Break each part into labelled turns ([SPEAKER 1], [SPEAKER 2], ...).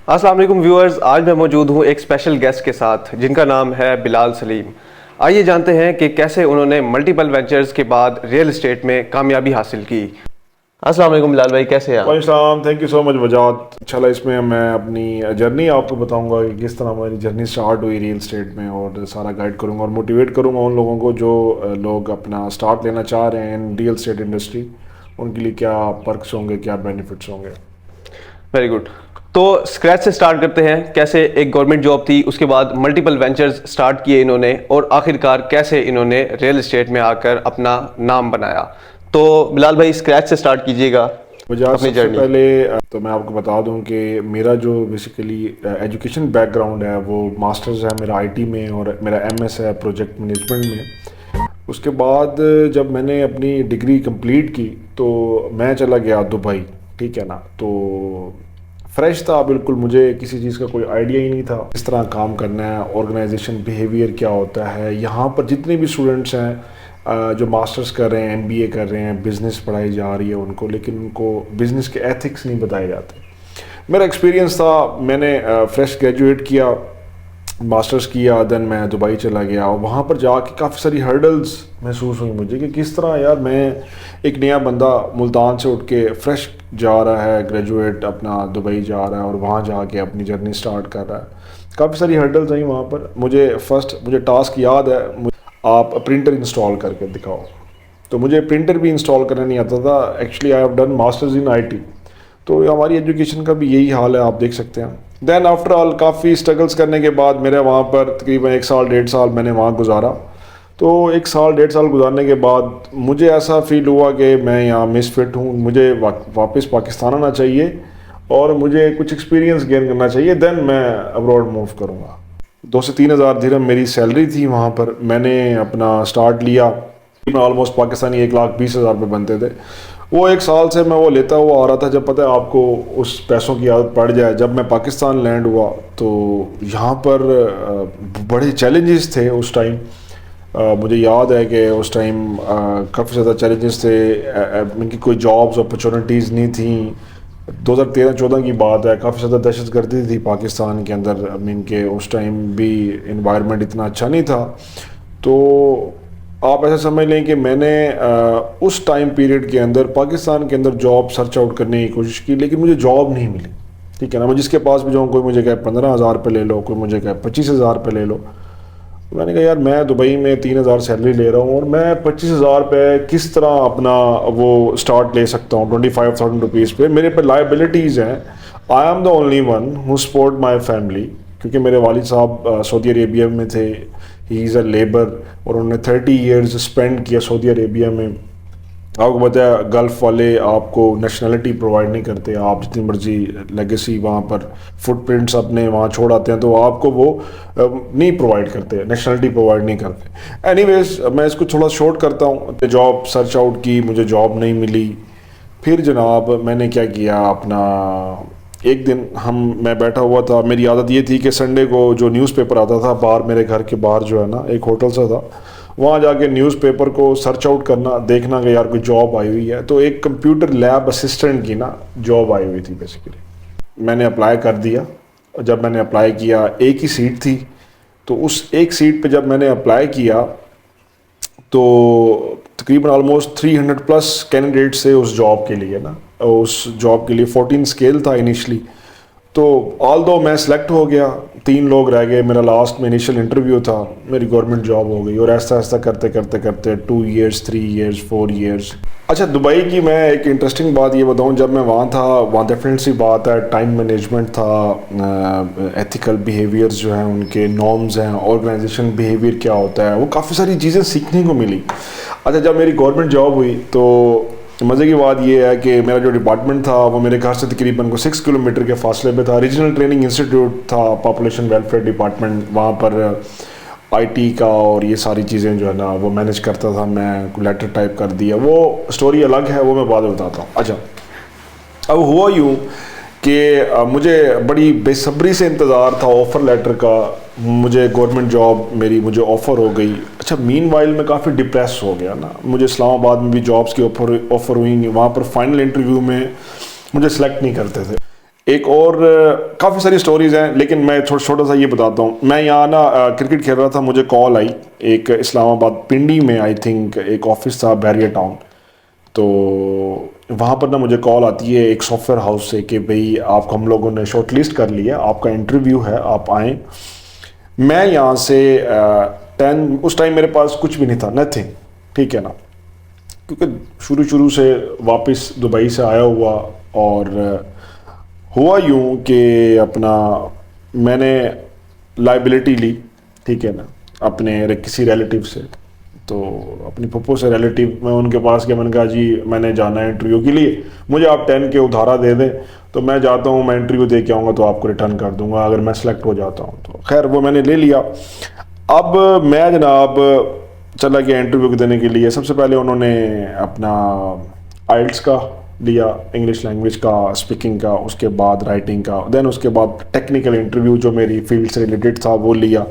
[SPEAKER 1] السلام علیکم ویورز، آج میں موجود ہوں ایک اسپیشل گیسٹ کے ساتھ جن کا نام ہے بلال سلیم۔ آئیے جانتے ہیں کہ کیسے انہوں نے ملٹیپل وینچرز کے بعد ریئل اسٹیٹ میں کامیابی حاصل کی۔ السلام علیکم بلال بھائی، کیسے ہیں آپ؟
[SPEAKER 2] وعلیکم السلام، تھینک یو سو مچ وجاد۔ انشاءاللہ اس میں میں اپنی جرنی آپ کو بتاؤں گا کہ کس طرح ہماری جرنی سٹارٹ ہوئی ریئل اسٹیٹ میں، اور سارا گائیڈ کروں گا اور موٹیویٹ کروں گا ان لوگوں کو جو لوگ اپنا سٹارٹ لینا چاہ رہے ہیں ریئل اسٹیٹ انڈسٹری، ان کے لیے کیا پرکس ہوں گے، کیا بینیفٹس ہوں گے۔
[SPEAKER 1] Very good. تو اسکریچ سے سٹارٹ کرتے ہیں، کیسے ایک گورنمنٹ جاب تھی، اس کے بعد ملٹیپل وینچرز سٹارٹ کیے انہوں نے، اور آخرکار کیسے انہوں نے ریئل اسٹیٹ میں آ کر اپنا نام بنایا۔ تو بلال بھائی اسکریچ سے سٹارٹ کیجیے گا اپنی
[SPEAKER 2] سب سے
[SPEAKER 1] جرنی۔
[SPEAKER 2] پہلے تو میں آپ کو بتا دوں کہ میرا جو بیسیکلی ایجوکیشن بیک گراؤنڈ ہے وہ ماسٹرز ہے میرا آئی ٹی میں، اور میرا ایم ایس ہے پروجیکٹ مینجمنٹ میں۔ اس کے بعد جب میں نے اپنی ڈگری کمپلیٹ کی تو میں چلا گیا دبئی، ٹھیک ہے نا۔ تو فریش تھا بالکل، مجھے کسی چیز کا کوئی آئیڈیا ہی نہیں تھا کس طرح کام کرنا ہے، آرگنائزیشن بیہیویئر کیا ہوتا ہے۔ یہاں پر جتنے بھی اسٹوڈنٹس ہیں جو ماسٹرز کر رہے ہیں، ایم بی اے کر رہے ہیں، بزنس پڑھائی جا رہی ہے ان کو، لیکن ان کو بزنس کے ایتھکس نہیں بتائے جاتے۔ میرا ایکسپیرینس تھا، میں نے فریش گریجویٹ کیا، ماسٹرز کیا، دین میں دبئی چلا گیا، اور وہاں پر جا کے کافی ساری ہرڈلز محسوس ہوئی مجھے کہ کس طرح یار میں ایک نیا بندہ ملتان سے اٹھ کے فریش جا رہا ہے، گریجویٹ اپنا دبئی جا رہا ہے، اور وہاں جا کے اپنی جرنی سٹارٹ کر رہا ہے۔ کافی ساری ہرڈلز آئیں وہاں پر۔ مجھے ٹاسک یاد ہے، آپ پرنٹر انسٹال کر کے دکھاؤ، تو مجھے پرنٹر بھی انسٹال کرنا نہیں آتا تھا۔ Actually I have done masters in I T, تو ہماری ایجوکیشن کا بھی یہی حال ہے، آپ دیکھ سکتے ہیں۔ دین آفٹر آل کافی اسٹرگلس کرنے کے بعد میرے وہاں پر تقریباً 1 سال 1.5 سال میں نے وہاں گزارا۔ تو 1 سال 1.5 سال گزارنے کے بعد مجھے ایسا فیل ہوا کہ میں یہاں مس فٹ ہوں، مجھے واپس پاکستان آنا چاہیے اور مجھے کچھ ایکسپیرینس گین کرنا چاہیے، دین میں ابراڈ موو کروں گا۔ 2 سے 3 ہزار درہم میری سیلری تھی وہاں پر۔ میں نے اپنا سٹارٹ لیا، آلموسٹ پاکستانی 1,20,000 روپے بنتے تھے۔ وہ 1 سال سے میں وہ لیتا ہوا آ رہا تھا۔ جب پتہ ہے آپ کو اس پیسوں کی عادت پڑ جائے، جب میں پاکستان لینڈ ہوا تو یہاں پر بڑے چیلنجز تھے اس ٹائم۔ مجھے یاد ہے کہ اس ٹائم کافی زیادہ چیلنجز تھے، ان کی کوئی جابز اپرچونیٹیز نہیں تھیں۔ 2013-14 کی بات ہے، کافی زیادہ دہشت گردی تھی پاکستان کے اندر، کہ اس ٹائم بھی انوائرمنٹ اتنا اچھا نہیں تھا۔ تو آپ ایسا سمجھ لیں کہ میں نے اس ٹائم پیریڈ کے اندر پاکستان کے اندر جاب سرچ آؤٹ کرنے کی کوشش کی، لیکن مجھے جاب نہیں ملی، ٹھیک ہے نا۔ میں جس کے پاس بھی جاؤں، کوئی مجھے کہے 15,000 روپے لے لو، کوئی مجھے کہے 25,000 روپے لے لو۔ میں نے کہا یار میں دبئی میں 3,000 سیلری لے رہا ہوں، اور میں 25,000 روپے کس طرح اپنا وہ اسٹارٹ لے سکتا ہوں 25,000 روپیز پہ؟ میرے پہ لائبلٹیز ہیں۔ I am the only one who support my family, کیونکہ میرے والد صاحب سعودی عربیہ میں تھے، ہی از اے لیبر، اور انہوں نے 30 ایئرز اسپینڈ کیا سعودی عربیہ میں۔ آپ کو پتہ ہے گلف والے آپ کو نیشنلٹی پرووائڈ نہیں کرتے، آپ جتنی مرضی لیگیسی وہاں پر فٹ پرنٹس اپنے وہاں چھوڑ آتے ہیں تو آپ کو وہ نہیں پرووائڈ کرتے، نیشنلٹی پرووائڈ نہیں کرتے۔ اینی ویز میں اس کو تھوڑا شارٹ کرتا ہوں۔ جاب سرچ آؤٹ کی، مجھے جاب نہیں ملی۔ پھر جناب میں نے کیا کیا، اپنا ایک دن میں بیٹھا ہوا تھا، میری عادت یہ تھی کہ سنڈے کو جو نیوز پیپر آتا تھا باہر، میرے گھر کے باہر جو ہے نا ایک ہوٹل سا تھا، وہاں جا کے نیوز پیپر کو سرچ آؤٹ کرنا، دیکھنا کہ یار کوئی جاب آئی ہوئی ہے۔ تو ایک کمپیوٹر لیب اسسٹنٹ کی نا جاب آئی ہوئی تھی بیسیکلی۔ میں نے اپلائی کر دیا۔ جب میں نے اپلائی کیا، ایک ہی سیٹ تھی، تو اس ایک سیٹ پہ جب میں نے اپلائی کیا تو تقریباً آلموسٹ 300+ کینڈیڈیٹس تھے اس جاب کے لیے نا، اس جاب کے لیے 14 اسکیل تھا انیشلی۔ تو آل دو میں سلیکٹ ہو گیا، 3 لوگ رہ گئے، میرا لاسٹ میں انیشل انٹرویو تھا، میری گورنمنٹ جاب ہو گئی، اور ایسا ایسا کرتے کرتے کرتے 2 ایئرس 3 ایئرس 4 ایئرس۔ اچھا دبئی کی میں ایک انٹرسٹنگ بات یہ بتاؤں، جب میں وہاں تھا وہاں ڈیفینیٹ سی بات ہے، ٹائم مینجمنٹ تھا، ایتھیکل بیہیویئرز جو ہیں ان کے نارمز ہیں، آرگنائزیشن بیہیویئر کیا ہوتا ہے، وہ کافی ساری چیزیں سیکھنے کو ملی۔ اچھا جب میری گورنمنٹ جاب ہوئی تو مزے کی بات یہ ہے کہ میرا جو ڈپارٹمنٹ تھا وہ میرے گھر سے تقریباً 6 کلومیٹر کے فاصلے پہ تھا۔ ریجنل ٹریننگ انسٹیٹیوٹ تھا، پاپولیشن ویلفیئر ڈپارٹمنٹ، وہاں پر آئی ٹی کا اور یہ ساری چیزیں جو ہے نا وہ مینیج کرتا تھا میں۔ لیٹر ٹائپ کر دیا، وہ اسٹوری الگ ہے، وہ میں بعد میں بتاتا ہوں۔ اچھا اب ہوا یوں کہ مجھے بڑی بے صبری سے انتظار تھا آفر لیٹر کا، مجھے گورنمنٹ جاب مجھے آفر ہو گئی۔ اچھا مین وائل میں کافی ڈپریس ہو گیا نا، مجھے اسلام آباد میں بھی جابس کی آفر ہوئی، وہاں پر فائنل انٹرویو میں مجھے سلیکٹ نہیں کرتے تھے۔ ایک اور کافی ساری سٹوریز ہیں لیکن میں چھوٹا سا یہ بتاتا ہوں. میں یہاں نا کرکٹ کھیل رہا تھا, مجھے کال آئی ایک اسلام آباد پنڈی میں آئی تھنک ایک آفس تھا بیریا ٹاؤن, تو وہاں پر نا مجھے کال آتی ہے ایک سافٹ ویئر ہاؤس سے کہ بھئی آپ کو ہم لوگوں نے شارٹ لسٹ کر لیا, آپ کا انٹرویو ہے, آپ آئیں. میں یہاں سے 10 اس ٹائم میرے پاس کچھ بھی نہیں تھا, نتھنگ, ٹھیک ہے نا, کیونکہ شروع سے واپس دبئی سے آیا ہوا. اور ہوا یوں کہ اپنا میں نے لائبلٹی لی, ٹھیک ہے نا, اپنے کسی ریلیٹیو سے. تو اپنی پھپھو سے ریلیٹیو, میں ان کے پاس گیا, میں نے کہا جی میں نے جانا ہے انٹرویو کے لیے, مجھے آپ 10 کے ادھارا دے دیں تو میں جاتا ہوں, میں انٹرویو دے کے آؤں گا تو آپ کو ریٹرن کر دوں گا اگر میں سلیکٹ ہو جاتا ہوں. تو خیر وہ میں نے لے لیا. اب میں جناب چلا گیا انٹرویو دینے کے لیے. سب سے پہلے انہوں نے اپنا آئلٹس کا لیا, انگلش لینگویج کا, اسپیکنگ کا, اس کے بعد رائٹنگ کا, دین اس کے بعد ٹیکنیکل انٹرویو جو میری فیلڈ سے ریلیٹڈ تھا وہ لیا.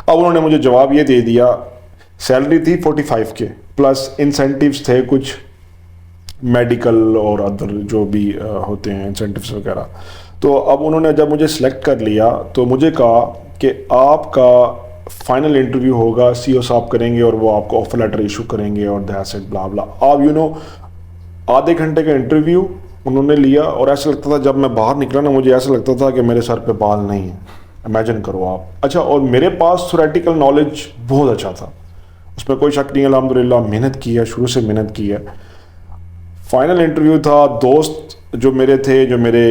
[SPEAKER 2] اب انہوں نے مجھے جواب یہ دے دیا, سیلری تھی 45 کے پلس انسینٹیوز تھے کچھ میڈیکل اور ادر جو بھی ہوتے ہیں انسینٹیوز وغیرہ. تو اب انہوں نے جب مجھے سلیکٹ کر لیا تو مجھے کہا کہ آپ کا فائنل انٹرویو ہوگا, سی او صاحب کریں گے اور وہ آپ کو آفر لیٹر ایشو کریں گے اور دیٹس اٹ بلا بلا. آپ آدھے گھنٹے کا انٹرویو انہوں نے لیا اور ایسا لگتا تھا جب میں باہر نکلا نا مجھے ایسا لگتا تھا کہ میرے سر پہ بال نہیں ہیں. امیجن کرو آپ. اچھا, اور میرے پاس تھیوریٹیکل نالج بہت اچھا تھا, اس میں کوئی شک نہیں, الحمدللہ محنت کی ہے, شروع سے محنت کی ہے. فائنل انٹرویو تھا, دوست جو میرے تھے, جو میرے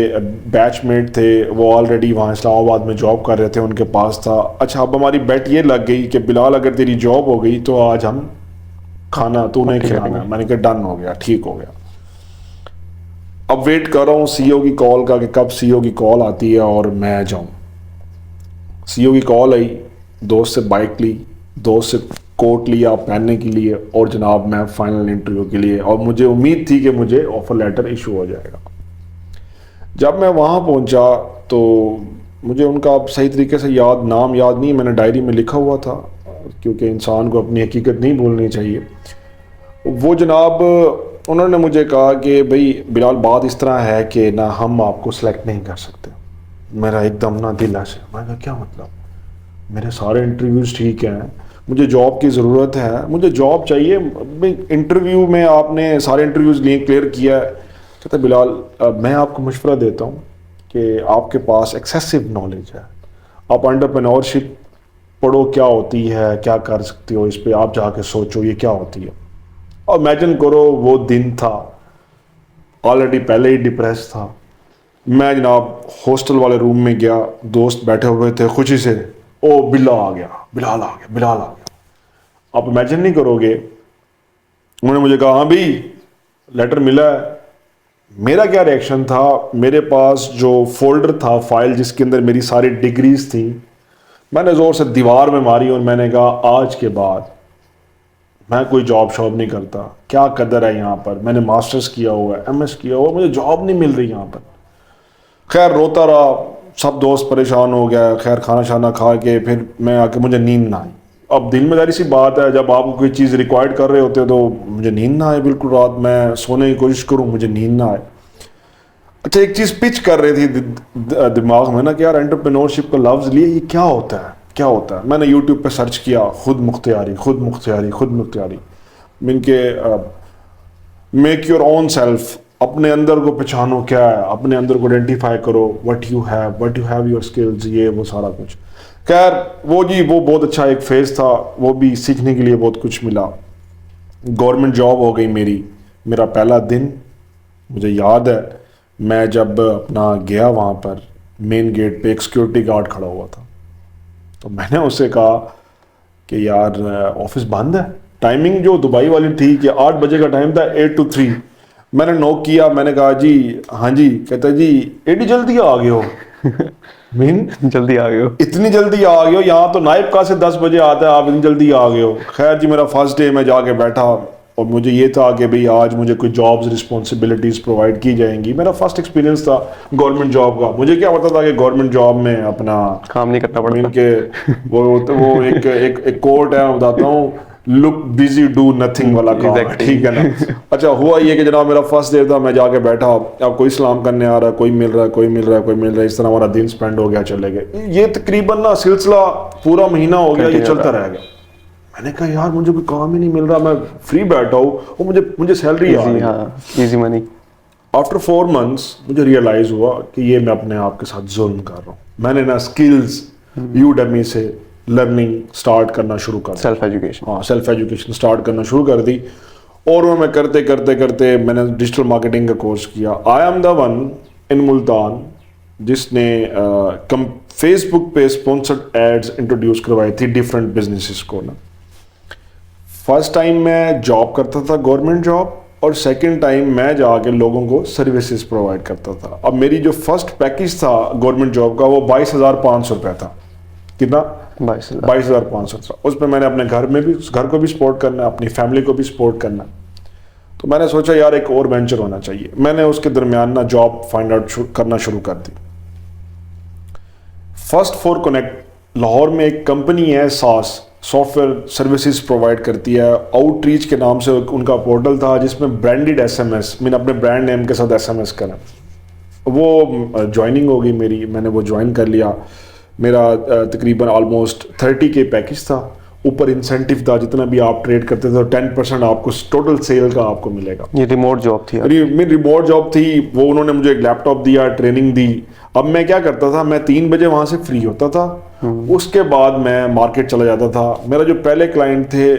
[SPEAKER 2] بیچ میٹ تھے, وہ آلریڈی وہاں اسلام آباد میں جاب کر رہے تھے, ان کے پاس تھا. اچھا, اب ہماری بیٹ یہ لگ گئی کہ بلال اگر تیری جاب ہو گئی تو آج ہم کھانا تو نہیں کھلانا. میں نے کہا ڈن ہو گیا, ٹھیک ہو گیا. اب ویٹ کر رہا ہوں سی او کی کال کا کہ کب سی او کی کال آتی ہے اور میں جاؤں. سی او کی کال آئی, دوست سے بائک لی, دوست سے کوٹ لیا پہننے کے لیے, اور جناب میں فائنل انٹرویو کے لیے, اور مجھے امید تھی کہ مجھے آفر لیٹر ایشو ہو جائے گا. جب میں وہاں پہنچا تو مجھے ان کا اب صحیح طریقے سے نام یاد نہیں, میں نے ڈائری میں لکھا ہوا تھا کیونکہ انسان کو اپنی حقیقت نہیں بھولنی چاہیے. وہ جناب انہوں نے مجھے کہا کہ بھئی بلال بات اس طرح ہے کہ نہ ہم آپ کو سلیکٹ نہیں کر سکتے. میرا ایک دم نہ دل ایسے, میں نے کہا کیا مطلب, میرے سارے انٹرویوز ٹھیک ہیں, مجھے جاب کی ضرورت ہے, مجھے جاب چاہیے. انٹرویو میں آپ نے سارے انٹرویوز لیے کلیئر کیا ہے. کہتے بلال میں آپ کو مشورہ دیتا ہوں کہ آپ کے پاس ایکسیسو نالج ہے, آپ انٹرپرینورشپ پڑھو کیا ہوتی ہے, کیا کر سکتے ہو, اس پہ آپ جا کے سوچو یہ کیا ہوتی ہے. اور امیجن کرو وہ دن تھا, آلریڈی پہلے ہی ڈپریس تھا. میں جناب ہاسٹل والے روم میں گیا, دوست بیٹھے ہوئے تھے خوشی سے, او بلا آ گیا, بلال آ گیا, بلال آ گیا. آپ امیجن نہیں کرو گے, انہوں نے مجھے کہا ہاں بھائی لیٹر ملا ہے. میرا کیا ریئیکشن تھا, میرے پاس جو فولڈر تھا فائل جس کے اندر میری ساری ڈگریز تھیں, میں نے زور سے دیوار میں ماری اور میں نے کہا آج کے بعد میں کوئی جاب شاب نہیں کرتا. کیا قدر ہے یہاں پر, میں نے ماسٹرز کیا ہوا ہے, ایم ایس کیا ہوا, مجھے جاب نہیں مل رہی یہاں پر. خیر روتا رہا, سب دوست پریشان ہو گیا. خیر کھانا شانا کھا کے پھر میں آ کے مجھے نیند نہ آئی. اب دل میں ظاہر سی بات ہے, جب آپ کوئی چیز ریکوائرڈ کر رہے ہوتے ہو تو مجھے نیند نہ آئے بالکل. رات میں سونے کی کوشش کروں, مجھے نیند نہ آئے. اچھا, ایک چیز پچ کر رہی تھی دماغ میں نا کہ یار انٹرپرینورشپ کا لفظ لیے یہ کیا ہوتا ہے, کیا ہوتا ہے. میں نے یوٹیوب پہ سرچ کیا, خود مختاری, خود مختاری, خود مختاری, من کے میک یور اون سیلف, اپنے اندر کو پہچانو کیا ہے, اپنے اندر کو آئیڈینٹیفائی کرو, what you have your skills, یہ وہ سارا کچھ. خیر وہ وہ بہت اچھا ایک فیز تھا, وہ بھی سیکھنے کے لیے بہت کچھ ملا. گورنمنٹ جاب ہو گئی میری. میرا پہلا دن مجھے یاد ہے, میں جب اپنا گیا وہاں پر مین گیٹ پہ ایک سیکورٹی گارڈ کھڑا ہوا تھا, تو میں نے اس سے کہا کہ یار آفس بند ہے. ٹائمنگ جو دبئی والی تھی کہ 8 بجے کا ٹائم تھا, 8 to 3. میں نے نوک کیا, میں نے کہا جی ہاں جی. کہتا جی ایڈی جلدی آ گئے ہو.
[SPEAKER 1] جلدی آ گئے ہو,
[SPEAKER 2] اتنی جلدی آ گئے ہو, یہاں تو نائب کا سے 10 بجے آتا ہے, آپ اتنی جلدی آ گئے ہو. خیر جی میرا فرسٹ ڈے, میں جا کے بیٹھا اور مجھے یہ تھا کہ بھئی آج مجھے کوئی جابز رسپانسبلٹیز پرووائڈ کی جائیں گی. میرا فرسٹ ایکسپیرینس تھا گورنمنٹ جاب کا. مجھے کیا پتا تھا کہ گورنمنٹ جاب میں اپنا
[SPEAKER 1] کام نہیں کرنا پڑتا.
[SPEAKER 2] کہ وہ ایک کوٹ ہے, میں بتاتا ہوں, لک بزی ڈو نتھنگ والا کام ہے, ٹھیک ہے نا. اچھا ہوا یہ کہ جناب میرا فرسٹ ڈے تھا, میں جا کے بیٹھا, اب کوئی سلام کرنے آ رہا ہے, کوئی مل رہا ہے, کوئی مل رہا ہے, کوئی مل رہا ہے, اس طرح ہمارا دن اسپینڈ ہو گیا, چلے گئے. یہ تقریباً نا سلسلہ پورا مہینہ ہو گیا, یہ چلتا رہ گیا. میں نے کہا یار مجھے کوئی کام ہی نہیں مل رہا, میں فری بیٹھا ہوں, وہ مجھے سیلری آ رہی ہے,
[SPEAKER 1] ایزی منی.
[SPEAKER 2] آفٹر 4 months مجھے ریئلائز ہوا کہ یہ میں اپنے آپ کے ساتھ ظلم کر رہا ہوں. میں نے نا اسکلز یوڈیمی سے لرننگ اسٹارٹ کرنا شروع کر,
[SPEAKER 1] سیلف ایجوکیشن,
[SPEAKER 2] ہاں سیلف ایجوکیشن اسٹارٹ کرنا شروع کر دی. اور وہ میں کرتے کرتے کرتے میں نے ڈیجیٹل مارکیٹنگ کا کورس کیا. آئی ایم دا ون ان ملتان جس نے فیس بک پہ اسپانسرڈ ایڈز انٹروڈیوس کروائی تھی ڈفرینٹ بزنسز کو نا. فرسٹ ٹائم میں جاب کرتا تھا گورنمنٹ جاب, اور سیکنڈ ٹائم میں جا کے لوگوں کو سروسز پرووائڈ کرتا تھا. اب میری جو فرسٹ پیکیج تھا گورنمنٹ جاب کا وہ 22,500 روپے تھا. کتنا؟ 22,500 تھا. اس پہ میں نے اپنے گھر کو بھی سپورٹ کرنا, اپنی فیملی کو بھی سپورٹ کرنا. تو میں نے سوچا یار ایک اور وینچر ہونا چاہیے. میں نے اس کے درمیان نا جاب فائنڈ آؤٹ کرنا شروع کر دی. فرسٹ فور کنیکٹ لاہور میں ایک کمپنی ہے, ساس سافٹ ویئر سروسز پرووائڈ کرتی ہے. آؤٹ ریچ کے نام سے ان کا پورٹل تھا جس میں برانڈیڈ ایس ایم ایس, میں نے اپنے برانڈ نیم کے ساتھ ایس ایم ایس کرا. وہ جوائننگ ہو گئی میری, میں نے وہ جوائن کر لیا. میرا تقریباً آلموسٹ 30K پیکیج تھا, اوپر انسینٹیو تھا, جتنا بھی آپ ٹریڈ کرتے تھے 10% آپ کو ٹوٹل سیل کا آپ کو ملے گا.
[SPEAKER 1] یہ ریموٹ جاب تھی؟
[SPEAKER 2] میری ریموٹ جاب تھی. وہ انہوں نے مجھے ایک لیپ ٹاپ دیا, ٹریننگ دی. اب میں کیا کرتا تھا, میں 3 بجے وہاں سے فری ہوتا تھا, اس کے بعد میں مارکیٹ چلا جاتا تھا. میرا جو پہلے کلائنٹ تھے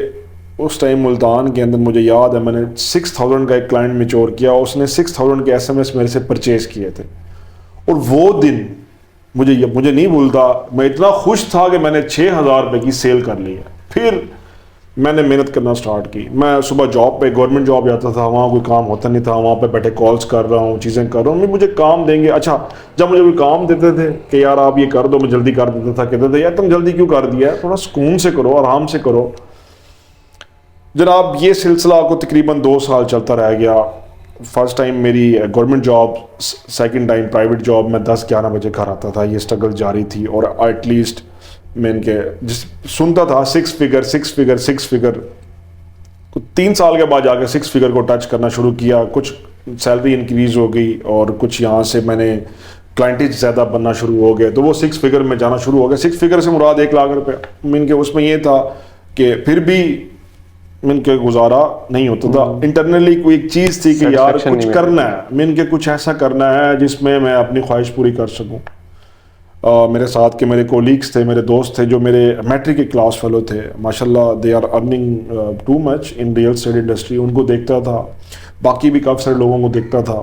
[SPEAKER 2] اس ٹائم ملتان کے اندر, مجھے یاد ہے میں نے 6,000 کا ایک کلائنٹ میچور کیا, اس نے 6,000 کے ایس ایم ایس میرے سے پرچیز کیے تھے. اور وہ دن مجھے نہیں بھولتا, میں اتنا خوش تھا کہ میں نے 6,000 روپے کی سیل کر لی ہے. پھر میں نے محنت کرنا سٹارٹ کی. میں صبح جاب پہ گورنمنٹ جاب جاتا تھا, وہاں کوئی کام ہوتا نہیں تھا, وہاں پہ بیٹھے کالز کر رہا ہوں, چیزیں کر رہا ہوں. مجھے کام دیں گے, اچھا جب مجھے کوئی کام دیتے تھے کہ یار آپ یہ کر دو, میں جلدی کر دیتا تھا. کہتے تھے یار تم جلدی کیوں کر دیا ہے, تھوڑا سکون سے کرو, آرام سے کرو. جناب یہ سلسلہ کو تقریباً 2 سال چلتا رہ گیا. فرسٹ ٹائم میری government job, second time private job. میں 10-11 بجے گھر آتا تھا, یہ اسٹرگل جاری تھی. اور ایٹ لیسٹ میں ان کے سنتا تھا 6 فگر. 3 سال کے بعد جا کے 6 فگر کو ٹچ کرنا شروع کیا. کچھ سیلری انکریز ہو گئی اور کچھ یہاں سے میں نے کلائنٹیج زیادہ بننا شروع ہو گئے, تو وہ 6 فگر میں جانا شروع ہو گیا. 6 فگر سے مراد 1 لاکھ روپے. ان کے اس میں یہ تھا کہ پھر بھی من کے گزارا نہیں ہوتا تھا. انٹرنلی کوئی ایک چیز تھی کہ یار کچھ کرنا ہے, من کے کچھ ایسا کرنا ہے جس میں میں اپنی خواہش پوری کر سکوں. میرے ساتھ کے میرے کولیگس تھے, میرے دوست تھے جو میرے میٹرک کے کلاس فیلو تھے, ماشاءاللہ they are earning too much in real estate industry. ان کو دیکھتا تھا, باقی بھی کافی سارے لوگوں کو دیکھتا تھا.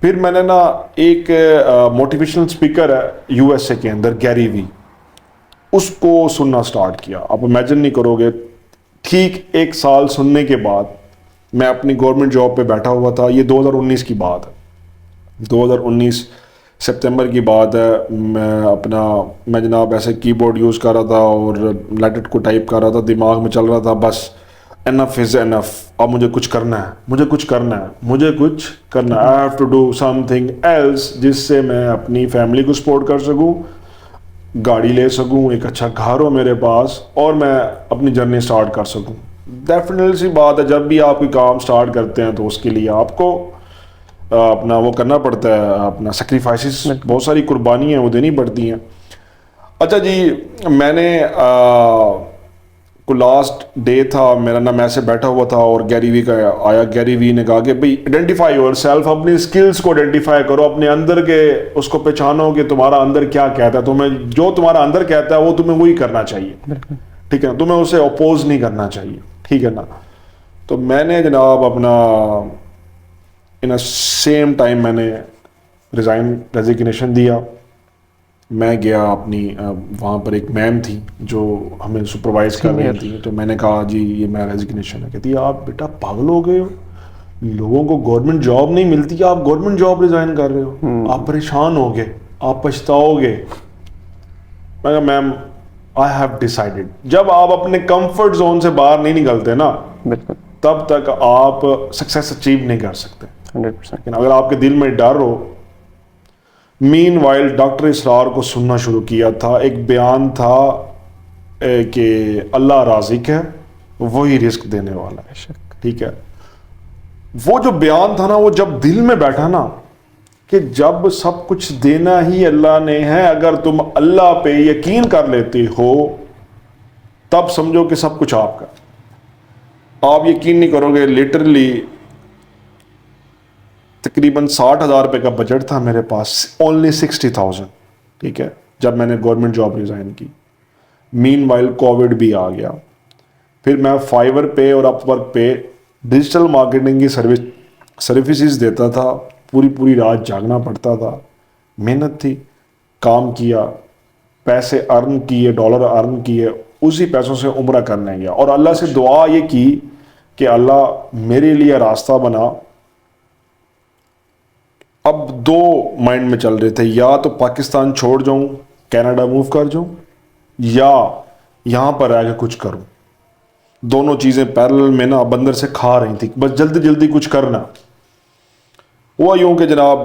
[SPEAKER 2] پھر میں نے نا ایک موٹیویشنل اسپیکر ہے USA کے اندر, گیری وی, اس کو سننا سٹارٹ کیا. آپ امیجن نہیں کرو گے, ٹھیک 1 سال سننے کے بعد میں اپنی گورنمنٹ جاب پہ بیٹھا ہوا تھا. یہ 2019 کی بات ہے, 2019 سپتمبر کی بات ہے. میں جناب ایسے کی بورڈ یوز کر رہا تھا اور لیٹر کو ٹائپ کر رہا تھا, دماغ میں چل رہا تھا بس انف از انف, اب مجھے کچھ کرنا ہے. I have to do something else جس سے میں اپنی فیملی کو سپورٹ کر سکوں, گاڑی لے سکوں, ایک اچھا گھر ہو میرے پاس, اور میں اپنی جرنی سٹارٹ کر سکوں. ڈیفینیٹلی سی بات ہے, جب بھی آپ کوئی کام سٹارٹ کرتے ہیں تو اس کے لیے آپ کو اپنا وہ کرنا پڑتا ہے, اپنا سیکریفائسز, بہت ساری قربانیاں وہ دینی پڑتی ہیں. اچھا جی, میں نے کو لاسٹ ڈے تھا میرا نا, میں سے بیٹھا ہوا تھا اور گیری وی کا آیا. گیری وی نے کہا کہ بھائی آئیڈینٹیفائی یور سیلف, اپنی اسکلس کو آئیڈینٹیفائی کرو, اپنے اندر کے اس کو پہچانو کہ تمہارا اندر کیا کہتا ہے. تمہیں جو تمہارا اندر کہتا ہے وہ تمہیں وہی کرنا چاہیے, ٹھیک ہے نا, تمہیں اسے اپوز نہیں کرنا چاہیے, ٹھیک ہے نا. تو میں نے جناب اپنا ان سیم ٹائم میں نے ریزیگنیشن دیا. میں گیا اپنی وہاں پر ایک میم تھی جو ہمیں سپروائز کر رہی تھی, تو میں نے کہا جی یہ میرا ریزیگنیشن ہے. کہتی آپ بیٹا پاگل ہو گئے ہو, لوگوں کو گورنمنٹ جاب نہیں ملتی, آپ گورنمنٹ جاب ریزائن کر رہے ہو, آپ پریشان ہو گے, آپ پچھتاؤ گے. میں کہا میم آئی ہیو ڈیسائیڈڈ. جب آپ اپنے کمفرٹ زون سے باہر نہیں نکلتے نا تب تک آپ سکسیس اچیو نہیں کر سکتے. 100%. لیکن اگر آپ کے دل میں ڈر ہو. مین وائل ڈاکٹر اسرار کو سننا شروع کیا تھا. ایک بیان تھا کہ اللہ رازق ہے, وہی رزق دینے والا ہے. ٹھیک ہے, وہ جو بیان تھا نا, وہ جب دل میں بیٹھا نا کہ جب سب کچھ دینا ہی اللہ نے ہے, اگر تم اللہ پہ یقین کر لیتے ہو تب سمجھو کہ سب کچھ آپ کا. آپ یقین نہیں کرو گے, لٹرلی تقریباً 60,000 روپے کا بجٹ تھا میرے پاس, اونلی 60,000. ٹھیک ہے, جب میں نے گورنمنٹ جاب ریزائن کی. مین وائل کووڈ بھی آ گیا. پھر میں فائیور پہ اور اپ ورک پہ ڈیجیٹل مارکیٹنگ کی سروسز دیتا تھا. پوری رات جاگنا پڑتا تھا. محنت تھی, کام کیا, پیسے ارن کیے, ڈالر ارن کیے, اسی پیسوں سے عمرہ کرنے گیا. اور اللہ سے دعا یہ کی کہ اللہ میرے لیے راستہ بنا. اب دو مائنڈ میں چل رہے تھے, یا تو پاکستان چھوڑ جاؤں, کینیڈا موو کر جاؤں, یا یہاں پر رہ کے کچھ کروں. دونوں چیزیں پیرلل میں نا بندر سے کھا رہی تھی, بس جلدی کچھ کرنا. ہوا یوں کہ جناب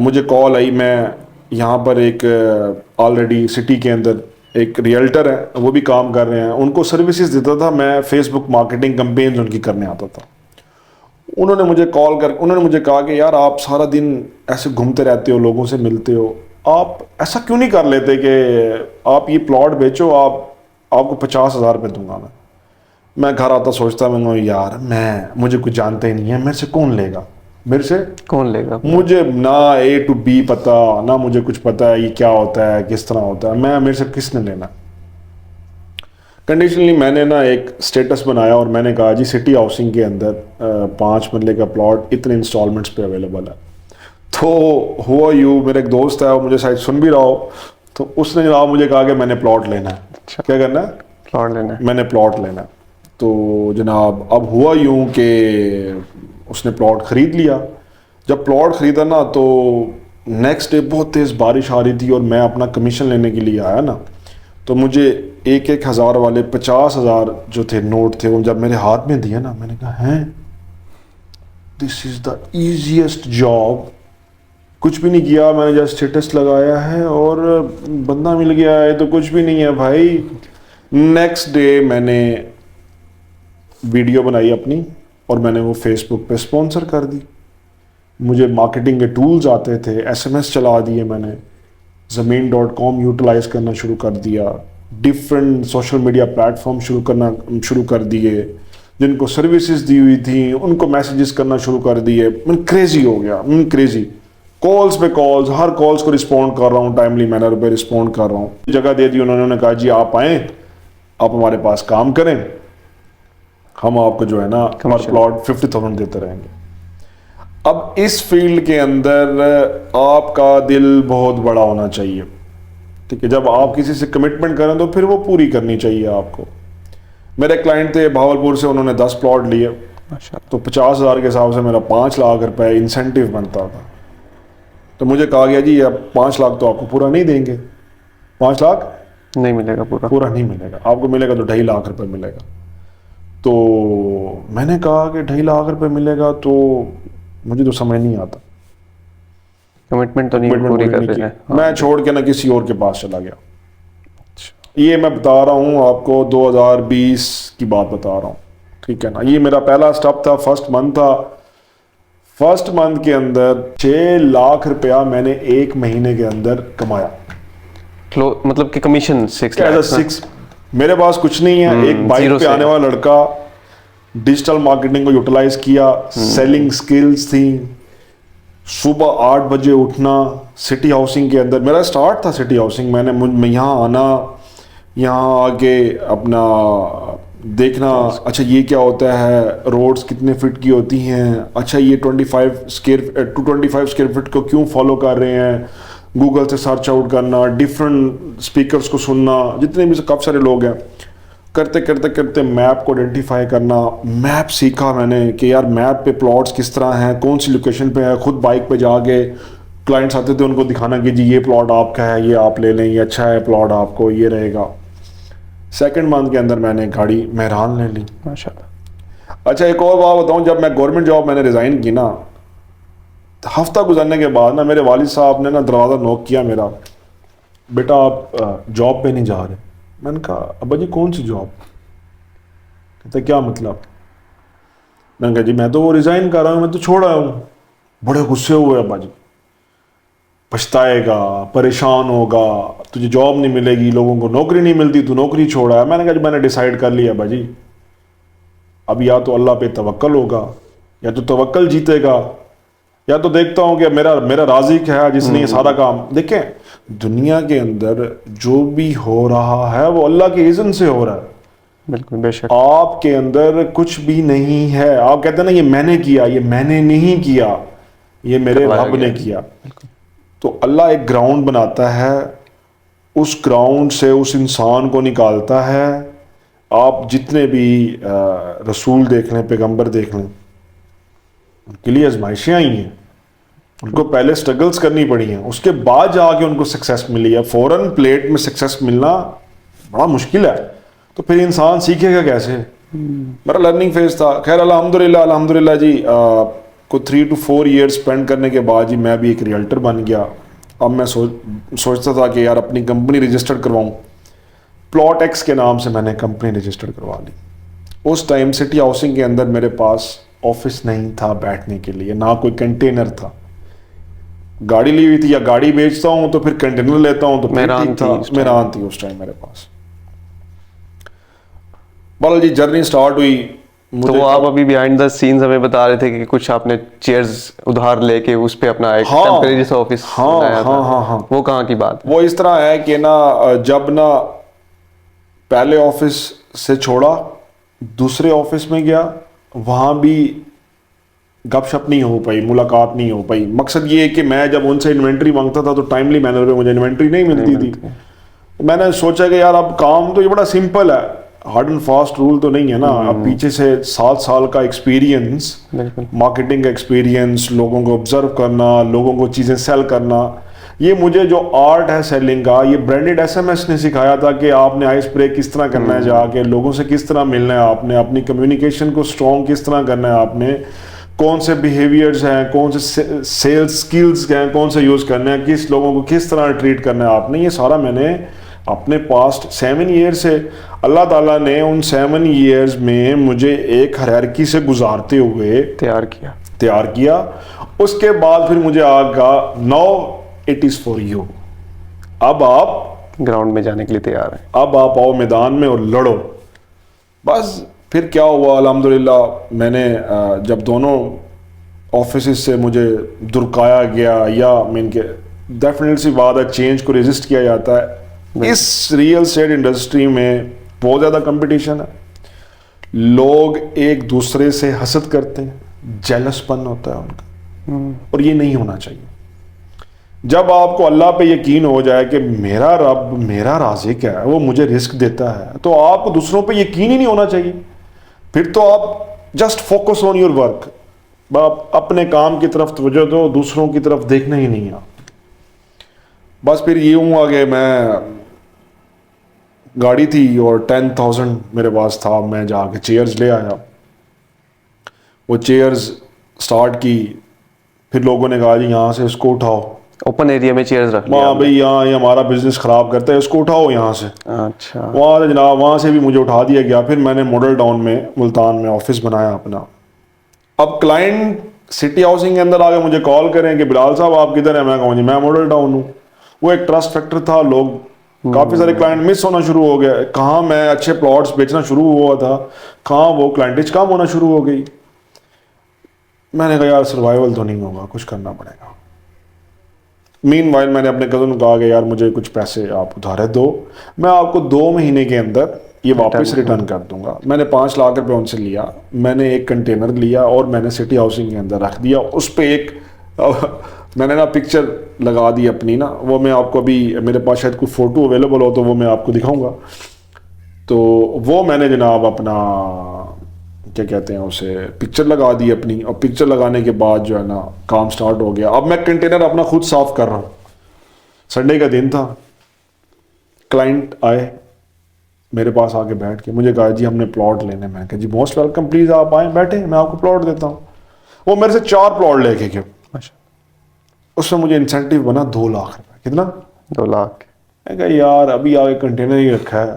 [SPEAKER 2] مجھے کال آئی, میں یہاں پر ایک آلریڈی سٹی کے اندر ایک ریئلٹر ہے, وہ بھی کام کر رہے ہیں, ان کو سروسز دیتا تھا میں, فیس بک مارکیٹنگ کمپینز ان کی کرنے آتا تھا. انہوں نے مجھے کہا کہ یار آپ سارا دن ایسے گھومتے رہتے ہو, لوگوں سے ملتے ہو, آپ ایسا کیوں نہیں کر لیتے کہ آپ یہ پلاٹ بیچو, آپ کو 50,000 روپے دوں گا. میں گھر آتا سوچتا, میں یار مجھے کچھ جانتے ہی نہیں ہے, میرے سے کون لے گا, مجھے نہ اے ٹو بی پتا, نہ مجھے کچھ پتا ہے یہ کیا ہوتا ہے, کس طرح ہوتا ہے, میرے سے کس نے لینا. کنڈیشنلی میں نے نا ایک سٹیٹس بنایا اور میں نے کہا جی سٹی ہاؤسنگ کے اندر 5 مرلے کا پلاٹ اتنے انسٹالمنٹس پہ اویلیبل ہے. تو ہوا یوں, میرا ایک دوست ہے, وہ مجھے شاید سن بھی رہا ہو, تو اس نے جناب مجھے کہا کہ میں نے پلاٹ لینا ہے. کیا کرنا ہے؟
[SPEAKER 1] پلاٹ لینا ہے.
[SPEAKER 2] میں نے پلاٹ لینا ہے. تو جناب اب ہوا یوں کہ اس نے پلاٹ خرید لیا. جب پلاٹ خریدا نا تو نیکسٹ ڈے بہت تیز بارش آ رہی تھی, اور میں اپنا کمیشن لینے کے لیے آیا نا, تو مجھے 1,000 والے 50,000 جو تھے نوٹ تھے, وہ جب میرے ہاتھ میں دیا نا, میں نے کہا ہیں دس از دا ایزیسٹ جاب. کچھ بھی نہیں کیا, میں نے جب اسٹیٹس لگایا ہے اور بندہ مل گیا ہے, تو کچھ بھی نہیں ہے بھائی. نیکسٹ ڈے میں نے ویڈیو بنائی اپنی, اور میں نے وہ فیس بک پہ اسپانسر کر دی. مجھے مارکیٹنگ کے ٹولز آتے تھے, SMS چلا دیے میں نے, زمین.com یوٹیلائز کرنا شروع کر دیا, different social media plate form شروع کر دیے, جن کو سروسز دی ہوئی تھیں ان کو میسیجز کرنا شروع کر دیے. میں کریزی ہو گیا, کریزی. کالز پہ کالز, ہر کالز کو رسپونڈ کر رہا ہوں, ٹائملی مینر پہ رسپونڈ کر رہا ہوں. جگہ دے دی انہوں نے کہا جی آپ آئیں, آپ ہمارے پاس کام کریں, ہم آپ کو جو ہے نا ہمارا پلاٹ 50,000 دیتے رہیں گے. اب اس فیلڈ کے اندر آپ کا دل بہت بڑا ہونا چاہیے. ٹھیک ہے, جب آپ کسی سے کمٹمنٹ کریں تو پھر وہ پوری کرنی چاہیے آپ کو. میرے کلائنٹ تھے بھاولپور سے, انہوں نے 10 پلاٹ لیے, تو 50,000 کے حساب سے میرا 5 لاکھ روپے انسینٹیو بنتا تھا. تو مجھے کہا گیا جی اب 5 لاکھ تو آپ کو پورا نہیں دیں گے, 5 لاکھ
[SPEAKER 1] نہیں ملے گا,
[SPEAKER 2] پورا نہیں ملے گا, آپ کو ملے گا تو 2.5 لاکھ روپے ملے گا. تو میں نے کہا کہ 2.5 لاکھ روپے ملے گا, تو مجھے تو سمجھ نہیں آتا,
[SPEAKER 1] کمٹمنٹ تو نہیں پوری کر رہے ہیں.
[SPEAKER 2] میں چھوڑ کے نا کسی اور کے پاس چلا گیا. یہ میں بتا رہا ہوں آپ کو 2020 کی بات بتا رہا ہوں. ٹھیک ہے نا, یہ میرا پہلا سٹیپ تھا, فرسٹ منتھ تھا. فرسٹ منتھ کے اندر 6 لاکھ روپیہ میں نے ایک مہینے کے اندر کمایا.
[SPEAKER 1] مطلب کہ کمیشن 6 لاکھ.
[SPEAKER 2] میرے پاس کچھ نہیں ہے, ایک بائک پہ آنے والا لڑکا, ڈیجیٹل مارکیٹنگ کو یوٹیلائز کیا, سیلنگ سکلز تھیں, صبح 8 بجے اٹھنا, سٹی ہاؤسنگ کے اندر میرا سٹارٹ تھا. سٹی ہاؤسنگ میں نے یہاں آنا, یہاں آگے اپنا دیکھنا, اچھا یہ کیا ہوتا ہے, روڈز کتنے فٹ کی ہوتی ہیں, اچھا یہ 225 اسکوائر فٹ کو کیوں فالو کر رہے ہیں, گوگل سے سرچ آؤٹ کرنا, ڈفرینٹ اسپیکرز کو سننا, جتنے بھی کافی سارے لوگ ہیں, کرتے کرتے کرتے میپ کو آئیڈینٹیفائی کرنا. میپ سیکھا میں نے کہ یار میپ پہ پلاٹس کس طرح ہیں, کون سی لوکیشن پہ ہے. خود بائک پہ جا کے کلائنٹس آتے تھے, ان کو دکھانا کہ جی یہ پلاٹ آپ کا ہے, یہ آپ لے لیں, یہ اچھا ہے پلاٹ, آپ کو یہ رہے گا. سیکنڈ منتھ کے اندر میں نے گاڑی مہران لے لی.
[SPEAKER 1] ماشاء اللہ.
[SPEAKER 2] اچھا ایک اور بات بتاؤں, جب میں گورنمنٹ جاب میں نے ریزائن کی نا, ہفتہ گزرنے کے بعد نا میرے والد صاحب نے نا دروازہ نوک کیا میرا, بیٹا آپ جاب پہ نہیں جا رہے. میں نے کہا ابا جی کون سی جاب؟ کہتا کیا مطلب؟ میں نے کہا جی میں تو وہ ریزائن کر رہا ہوں، میں تو چھوڑ آیا ہوں۔ بڑے غصے ہوئے ابا جی، پچھتائے گا، پریشان ہوگا، تجھے جاب نہیں ملے گی، لوگوں کو نوکری نہیں ملتی، تو نوکری چھوڑا ہے۔ میں نے کہا جی میں نے ڈیسائیڈ کر لیا ابا جی، اب یا تو اللہ پہ توکل ہوگا، یا تو توکل جیتے گا، یا تو دیکھتا ہوں کہ میرا رازق ہے جس نے یہ سارا کام۔ دیکھیں دنیا کے اندر جو بھی ہو رہا ہے وہ اللہ کے اذن سے ہو رہا ہے،
[SPEAKER 1] بالکل بے شک،
[SPEAKER 2] آپ کے اندر کچھ بھی نہیں ہے۔ آپ کہتے ہیں نا یہ میں نے کیا، یہ میں نے نہیں کیا، یہ میرے رب نے کیا۔ تو اللہ ایک گراؤنڈ بناتا ہے، اس گراؤنڈ سے اس انسان کو نکالتا ہے۔ آپ جتنے بھی رسول دیکھ لیں، پیغمبر دیکھ لیں، ان کے لیے آزمائشیں آئی ہیں، ان کو پہلے سٹرگلز کرنی پڑی ہیں، اس کے بعد جا کے ان کو سکسیس ملی ہے۔ فوراً پلیٹ میں سکسیس ملنا بڑا مشکل ہے، تو پھر انسان سیکھے گا کیسے؟ میرا لرننگ فیز تھا۔ خیر الحمدللہ جی کو 3 to 4 ایئر اسپینڈ کرنے کے بعد جی میں بھی ایک ریئلٹر بن گیا۔ اب میں سوچتا تھا کہ یار اپنی کمپنی رجسٹر کرواؤں، پلاٹ ایکس کے نام سے میں نے کمپنی رجسٹر کروا لی۔ اس ٹائم سٹی ہاؤسنگ کے اندر میرے پاس آفس نہیں تھا بیٹھنے کے لیے، نہ کوئی کنٹینر تھا۔ گاڑی لی ہوئی تھی، یا گاڑی بیچتا ہوں تو پھر کنٹینر لیتا ہوں، تو
[SPEAKER 1] میران تھی
[SPEAKER 2] میران تھی اس ٹائم میرے پاس۔ بہرحال جی جرنی سٹارٹ ہوئی۔
[SPEAKER 1] تو وہ آپ ابھی بیہائنڈ دا سینز ہمیں بتا رہے تھے کہ کچھ آپ نے چیئرز ادھار لے کے اس پہ اپنا ایک ٹیمپریری جیسا آفس بنایا تھا۔
[SPEAKER 2] ہاں
[SPEAKER 1] وہ کہاں کی بات؟
[SPEAKER 2] وہ اس طرح ہے کہ نا جب نا پہلے آفس سے چھوڑا، دوسرے آفس میں گیا، وہاں بھی گپ شپ نہیں ہو پائی، ملاقات نہیں ہو پائی۔ مقصد یہ ہے کہ میں جب ان سے انوینٹری مانگتا تھا تو ٹائملی مینر پہ مجھے انوینٹری نہیں ملتی تھی۔ میں نے سوچا کہ یار اب کام تو یہ بڑا سمپل ہے، ہارڈ اینڈ فاسٹ رول تو نہیں ہے نا۔ اب پیچھے سے 7 سال کا ایکسپیرینس، مارکیٹنگ کا ایکسپیرینس، لوگوں کو آبزرو کرنا، لوگوں کو چیزیں سیل کرنا، یہ مجھے جو آرٹ ہے سیلنگ کا، یہ برانڈڈ ایس ایم ایس نے سکھایا تھا کہ آپ نے آئس بریک کس طرح کرنا ہے، جا کے لوگوں سے کس طرح ملنا ہے، آپ نے اپنی کمیونیکیشن کو اسٹرانگ کس طرح کرنا ہے، آپ نے کون سے بیہیویئرز ہیں، کون سے سیلز سکلز ہیں، کون سے یوز کرنے ہیں، کس لوگوں کو کس طرح ٹریٹ کرنا ہے آپ نے، یہ سارا میں نے اپنے پاسٹ 7 ایئر سے، اللہ تعالیٰ نے ان 7 ایئرز میں مجھے ایک ہیرارکی سے گزارتے ہوئے تیار کیا۔ اس کے بعد پھر مجھے آگا نو اٹ از فار یو، اب آپ
[SPEAKER 1] گراؤنڈ میں جانے کے لیے تیار ہیں،
[SPEAKER 2] اب آپ آؤ میدان میں اور لڑو۔ بس پھر کیا ہوا، الحمدللہ میں نے جب دونوں آفیسز سے مجھے درکایا گیا، یا مین کے ڈیفینیٹلی سی بات ہے چینج کو ریزسٹ کیا جاتا ہے۔ اس ریئل اسٹیٹ انڈسٹری میں بہت زیادہ کمپٹیشن ہے، لوگ ایک دوسرے سے حسد کرتے ہیں، جیلس پن ہوتا ہے ان کا، اور یہ نہیں ہونا چاہیے۔ جب آپ کو اللہ پہ یقین ہو جائے کہ میرا رب میرا رازق ہے، وہ مجھے رزق دیتا ہے، تو آپ کو دوسروں پہ یقین ہی نہیں ہونا چاہیے۔ پھر تو آپ just focus on your work, آپ اپنے کام کی طرف توجہ دو، دوسروں کی طرف دیکھنا ہی نہیں ہے۔ بس پھر یہ ہوں کہ میں گاڑی تھی اور 10,000 میرے پاس تھا، میں جا کے چیئرز لے آیا، وہ چیئرز سٹارٹ کی، پھر لوگوں نے کہا جی یہاں سے اس کو اٹھاؤ،
[SPEAKER 1] اوپن ایریا میں چیئرز رکھ
[SPEAKER 2] وہاں بھائی یہاں یہ ہمارا بزنس خراب کرتا ہے، اس کو اٹھاؤ یہاں سے۔
[SPEAKER 1] اچھا،
[SPEAKER 2] وہاں سے جناب وہاں سے بھی مجھے اٹھا دیا گیا۔ پھر میں نے ماڈل ٹاؤن میں ملتان میں آفس بنایا اپنا۔ اب کلائنٹ سٹی ہاؤسنگ کے اندر آ کے مجھے کال کریں کہ بلال صاحب آپ کدھر ہیں، میں کہوں جی میں ماڈل ٹاؤن ہوں۔ وہ ایک ٹرسٹ فیکٹر تھا، لوگ کافی سارے کلائنٹ مس ہونا شروع ہو گئے، کہاں میں اچھے پلاٹس بیچنا شروع ہوا تھا، کہاں وہ کلائنٹیج کم ہونا شروع ہو گئی۔ میں نے کہا یار سروائیول تو نہیں ہوگا، کچھ کرنا پڑے گا۔ مین وائل میں نے اپنے کزن کو کہا کہ یار مجھے کچھ پیسے آپ ادھارے دو، میں آپ کو 2 مہینے کے اندر یہ واپس ریٹرن کر دوں گا۔ میں نے 5 لاکھ روپے ان سے لیا، میں نے ایک کنٹینر لیا اور میں نے سٹی ہاؤسنگ کے اندر رکھ دیا۔ اس پہ ایک میں نے نا پکچر لگا دی اپنی نا، وہ میں آپ کو ابھی میرے پاس شاید کوئی فوٹو اویلیبل ہو تو وہ میں آپ کو دکھاؤں گا۔ تو وہ میں نے جناب اپنا کیا کہتے ہیں اسے پکچر لگا دی اپنی، اور پکچر لگانے کے بعد جو ہے نا کام سٹارٹ ہو گیا۔ اب میں کنٹینر اپنا خود صاف کر رہا ہوں، سنڈے کا دن تھا، کلائنٹ آئے میرے پاس آ کے بیٹھ کے مجھے کہا جی ہم نے پلاٹ لینے۔ میں کہا جی موسٹ ویلکم، پلیز آپ آئیں بیٹھیں، میں آپ کو پلاٹ دیتا ہوں۔ وہ میرے سے 4 پلاٹ لے کے گئے، اس میں مجھے انسینٹیو بنا 2 لاکھ روپے۔ کتنا؟
[SPEAKER 1] 2 لاکھ۔
[SPEAKER 2] میں کہا یار ابھی آگے کنٹینر ہی رکھا ہے،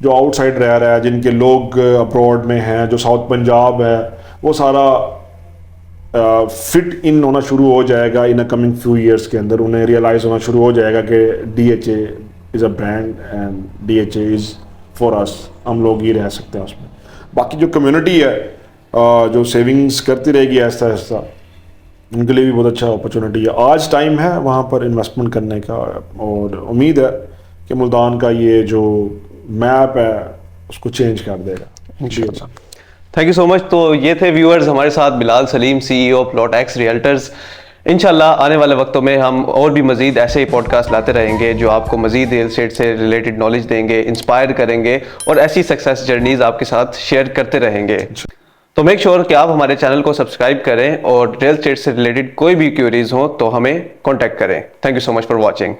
[SPEAKER 2] جو آؤٹ سائڈ رہ رہا ہے, جن کے لوگ ابراڈ میں ہیں, جو ساؤتھ پنجاب ہے, وہ سارا فٹ ان ہونا شروع ہو جائے گا ان کمنگ فیو ایئرس کے اندر. انہیں ریئلائز ہونا شروع ہو جائے گا کہ D H A is a brand and D H A is for us, ہم لوگ ہی رہ سکتے ہیں اس میں. باقی جو کمیونٹی ہے جو سیونگس کرتی رہے گی آہستہ آہستہ, ان کے لیے بھی بہت اچھا اپرچونیٹی ہے. آج ٹائم ہے وہاں پر انویسٹمنٹ کرنے کا, اور امید ہے کہ ملتان کا یہ جو میپ ہے اس کو چینج کر دے گا.
[SPEAKER 1] تھینک یو سو مچ. تو یہ تھے ویورز ہمارے ساتھ بلال سلیم, سی ای او پلاٹ ایکس ریئلٹرز. انشاءاللہ آنے والے وقتوں میں ہم اور بھی مزید ایسے ہی پوڈ کاسٹ لاتے رہیں گے جو آپ کو مزید ریئل اسٹیٹ سے ریلیٹڈ نالج دیں گے, انسپائر کریں گے, اور ایسی سکسیس جرنیز آپ کے ساتھ شیئر کرتے رہیں گے. تو میک شیور کہ آپ ہمارے چینل کو سبسکرائب کریں, اور ریئل اسٹیٹ سے ریلیٹڈ کوئی بھی کیوریز ہوں تو ہمیں کانٹیکٹ کریں. Thank you so much for watching.